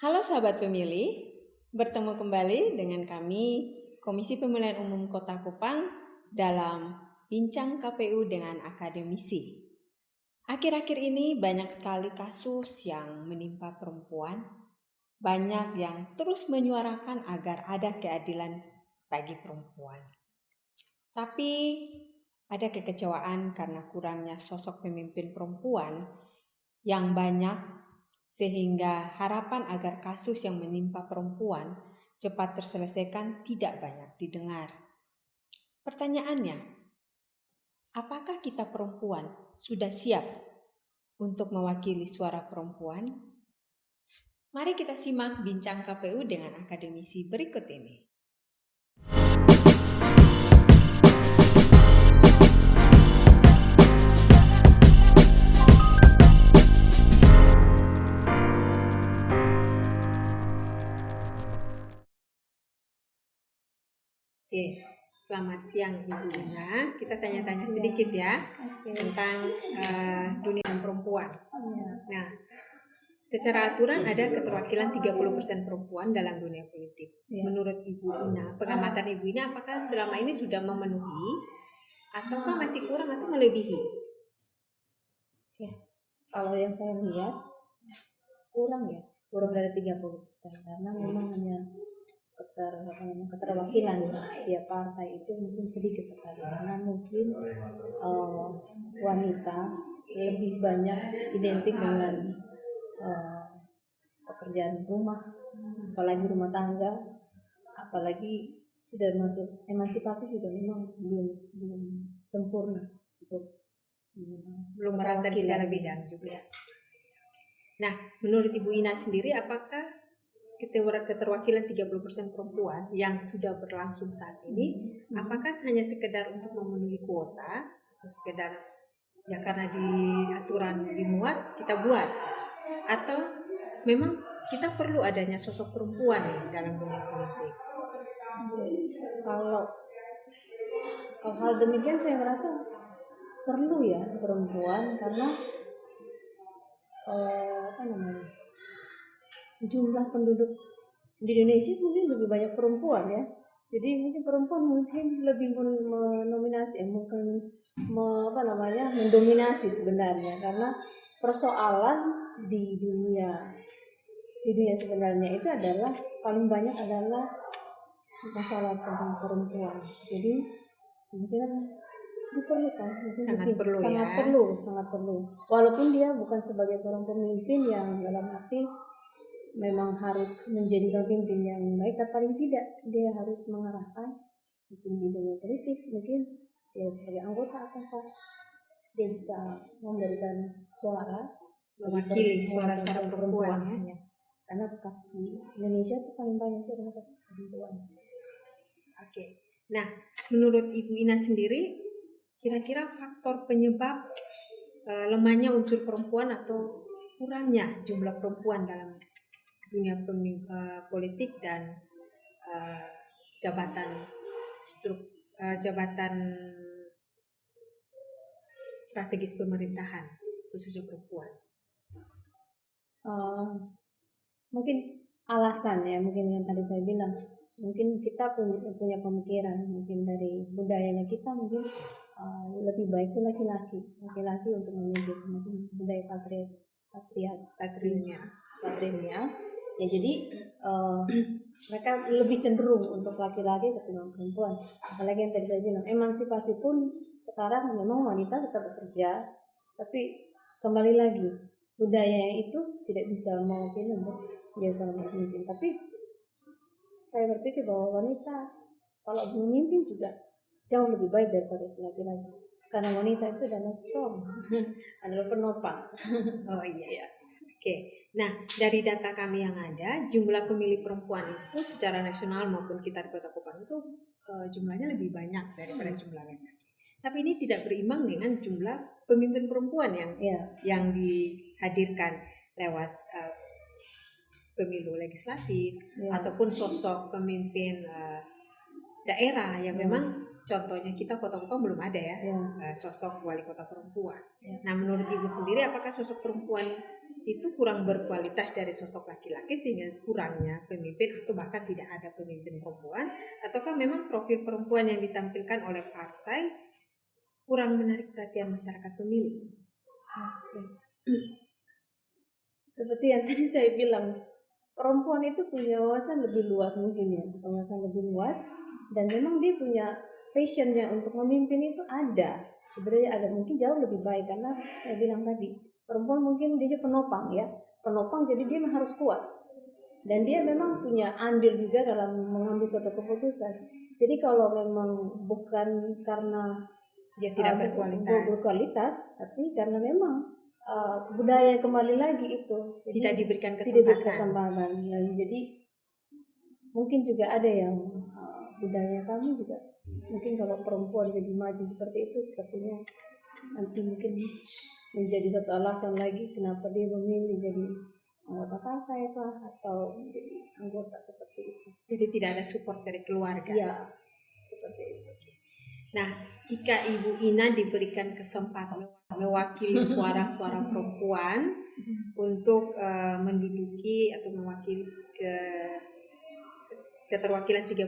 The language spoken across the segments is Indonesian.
Halo sahabat pemilih, bertemu kembali dengan kami Komisi Pemilihan Umum Kota Kupang dalam Bincang KPU dengan Akademisi. Akhir-akhir ini banyak sekali kasus yang menimpa perempuan, banyak yang terus menyuarakan agar ada keadilan bagi perempuan. Tapi ada kekecewaan karena kurangnya sosok pemimpin perempuan yang banyak, sehingga harapan agar kasus yang menimpa perempuan cepat terselesaikan tidak banyak didengar. Pertanyaannya, apakah kita perempuan sudah siap untuk mewakili suara perempuan? Mari kita simak bincang KPU dengan akademisi berikut ini. Oke, selamat siang Ibu Ina. Kita tanya-tanya sedikit ya tentang dunia perempuan. Nah, secara aturan ada keterwakilan 30% perempuan dalam dunia politik. Menurut Ibu Ina, pengamatan Ibu Ina apakah selama ini sudah memenuhi ataukah masih kurang atau melebihi? Oke. Kalau yang saya lihat kurang dari 30%, karena memang hanya keterwakilan tiap partai itu mungkin sedikit sekali, karena mungkin wanita lebih banyak identik dengan pekerjaan rumah, apalagi rumah tangga, apalagi sudah masuk emansipasi juga memang belum sempurna untuk belum merata di segala bidang juga. Nah, menurut Ibu Ina sendiri apakah keterwakilan 30% perempuan yang sudah berlangsung saat ini apakah hanya sekedar untuk memenuhi kuota atau sekedar ya karena di aturan dimuat kita buat, atau memang kita perlu adanya sosok perempuan nih dalam dunia politik? Kalau hal demikian saya merasa perlu ya perempuan, karena jumlah penduduk di Indonesia mungkin lebih banyak perempuan ya. Jadi mungkin perempuan mungkin lebih mendominasi, mendominasi sebenarnya, karena persoalan di dunia sebenarnya itu adalah paling banyak adalah masalah tentang perempuan. Jadi mungkin diperlukan, sangat perlu. Walaupun dia bukan sebagai seorang pemimpin yang dalam arti memang harus menjadi pemimpin yang baik, tapi paling tidak dia harus mengarahkan mungkin di dunia politik, mungkin dia sebagai anggota atau dia bisa memberikan suara, mewakili suara perempuan ya. Karena kasus di Indonesia itu paling banyak itu adalah kasus perempuan. Oke. Nah, menurut Ibu Ina sendiri, kira-kira faktor penyebab lemahnya unsur perempuan atau kurangnya jumlah perempuan dalam dunia politik dan jabatan strategis pemerintahan khususnya perempuan? Mungkin alasan ya, mungkin yang tadi saya bilang, mungkin kita punya pemikiran, mungkin dari budayanya kita mungkin lebih baik itu laki-laki untuk memimpin, mungkin budaya patriarkinya ya. Jadi mereka lebih cenderung untuk laki-laki ketimbang perempuan. Apalagi yang tadi saya bilang, emansipasi pun sekarang memang wanita tetap bekerja, tapi kembali lagi budaya itu tidak bisa mewakili untuk dia seorang pemimpin. Tapi saya berpikir bahwa wanita kalau memimpin juga jauh lebih baik daripada laki-laki, karena wanita itu adalah strong, adalah penopang. Oh iya. Oke. Nah, dari data kami yang ada, jumlah pemilih perempuan itu secara nasional maupun kita di Kota Kupang itu jumlahnya lebih banyak daripada jumlah laki-laki. Tapi ini tidak berimbang dengan jumlah pemimpin perempuan yang dihadirkan lewat pemilu legislatif ataupun sosok pemimpin daerah yang memang contohnya kita Kota Kupang belum ada ya sosok wali kota perempuan. Nah, menurut Ibu sendiri apakah sosok perempuan itu kurang berkualitas dari sosok laki-laki sehingga kurangnya pemimpin atau bahkan tidak ada pemimpin perempuan, ataukah memang profil perempuan yang ditampilkan oleh partai kurang menarik perhatian masyarakat pemilih? Oke. Seperti yang tadi saya bilang, perempuan itu punya wawasan lebih luas mungkin ya, wawasan lebih luas, dan memang dia punya passionnya untuk memimpin itu ada. Sebenarnya ada, mungkin jauh lebih baik karena saya bilang tadi, perempuan mungkin dia penopang ya, penopang, jadi dia harus kuat. Dan dia memang punya andil juga dalam mengambil suatu keputusan. Jadi kalau memang bukan karena Dia tidak berkualitas, tapi karena memang budaya kembali lagi itu tidak diberikan tidak kesempatan. Dan jadi mungkin juga ada yang budaya kamu juga mungkin kalau perempuan jadi maju seperti itu, sepertinya nanti mungkin menjadi satu alasan lagi kenapa dia memilih jadi anggota partai atau menjadi anggota seperti itu. Jadi tidak ada support dari keluarga. Ya, seperti itu. Nah, jika Ibu Ina diberikan kesempatan mewakili suara-suara perempuan untuk menduduki atau mewakili keterwakilan 30%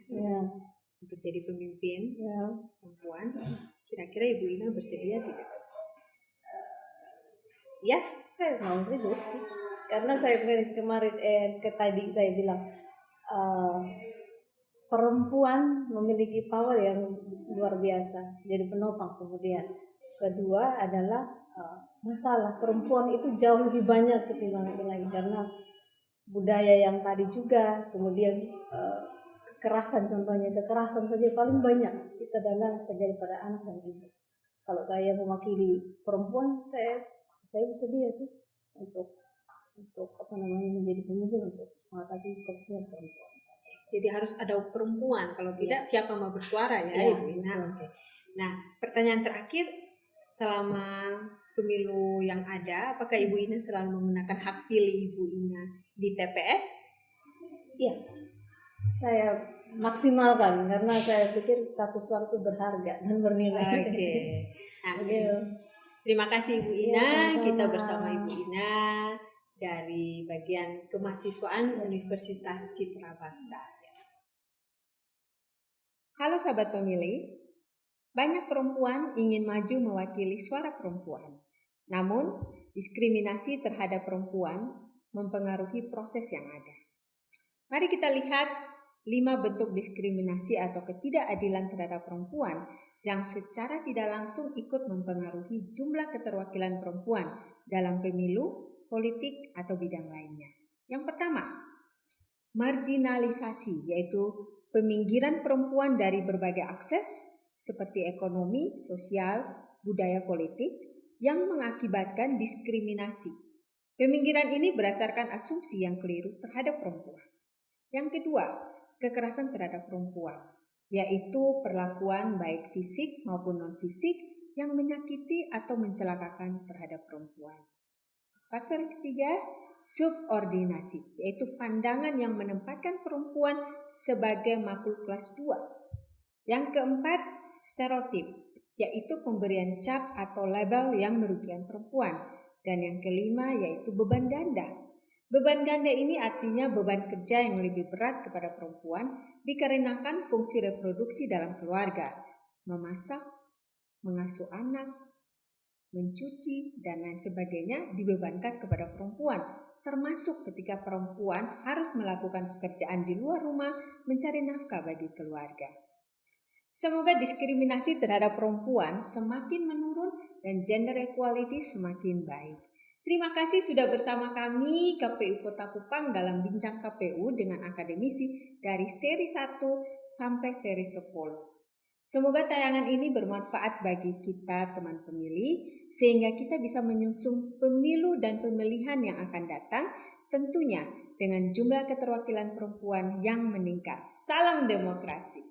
ya, untuk jadi pemimpin ya, perempuan, kira-kira Ibu Ina bersedia tidak? Ya, saya mau setuju sih. Karena saya kemarin tadi saya bilang perempuan memiliki power yang luar biasa, jadi penopang. Kemudian kedua adalah masalah perempuan itu jauh lebih banyak ketimbang laki-laki karena budaya yang tadi juga, kemudian kekerasan, contohnya kekerasan saja paling banyak itu adalah terjadi pada anak dan ibu. Kalau saya mewakili perempuan, saya bersedia sih untuk menjadi pemimpin untuk mengatasi khususnya perempuan. Jadi harus ada perempuan, kalau tidak siapa mau bersuara ya, Ibu Ina. Okay. Nah, pertanyaan terakhir, selama pemilu yang ada, apakah Ibu Ina selalu menggunakan hak pilih Ibu Ina di TPS? Iya, saya maksimalkan karena saya pikir satu suara itu berharga dan bernilai. Oke. Nah, terima kasih Ibu Ina. Ya, kita bersama Ibu Ina dari bagian kemahasiswaan Universitas Citra Bangsa. Halo sahabat pemilih, banyak perempuan ingin maju mewakili suara perempuan. Namun, diskriminasi terhadap perempuan mempengaruhi proses yang ada. Mari kita lihat 5 bentuk diskriminasi atau ketidakadilan terhadap perempuan yang secara tidak langsung ikut mempengaruhi jumlah keterwakilan perempuan dalam pemilu, politik, atau bidang lainnya. Yang pertama, marginalisasi, yaitu peminggiran perempuan dari berbagai akses seperti ekonomi, sosial, budaya politik yang mengakibatkan diskriminasi. Peminggiran ini berdasarkan asumsi yang keliru terhadap perempuan. Yang kedua, kekerasan terhadap perempuan, yaitu perlakuan baik fisik maupun non-fisik yang menyakiti atau mencelakakan terhadap perempuan. Faktor ketiga, subordinasi, yaitu pandangan yang menempatkan perempuan sebagai makhluk kelas 2. Yang keempat, stereotip, yaitu pemberian cap atau label yang merugikan perempuan. Dan yang kelima, yaitu beban ganda. Beban ganda ini artinya beban kerja yang lebih berat kepada perempuan dikarenakan fungsi reproduksi dalam keluarga, memasak, mengasuh anak, mencuci, dan lain sebagainya dibebankan kepada perempuan, termasuk ketika perempuan harus melakukan pekerjaan di luar rumah mencari nafkah bagi keluarga. Semoga diskriminasi terhadap perempuan semakin menurun dan gender equality semakin baik. Terima kasih sudah bersama kami KPU Kota Kupang dalam Bincang KPU dengan akademisi dari seri 1 sampai seri 10. Semoga tayangan ini bermanfaat bagi kita teman pemilih sehingga kita bisa menyusun pemilu dan pemilihan yang akan datang tentunya dengan jumlah keterwakilan perempuan yang meningkat. Salam demokrasi.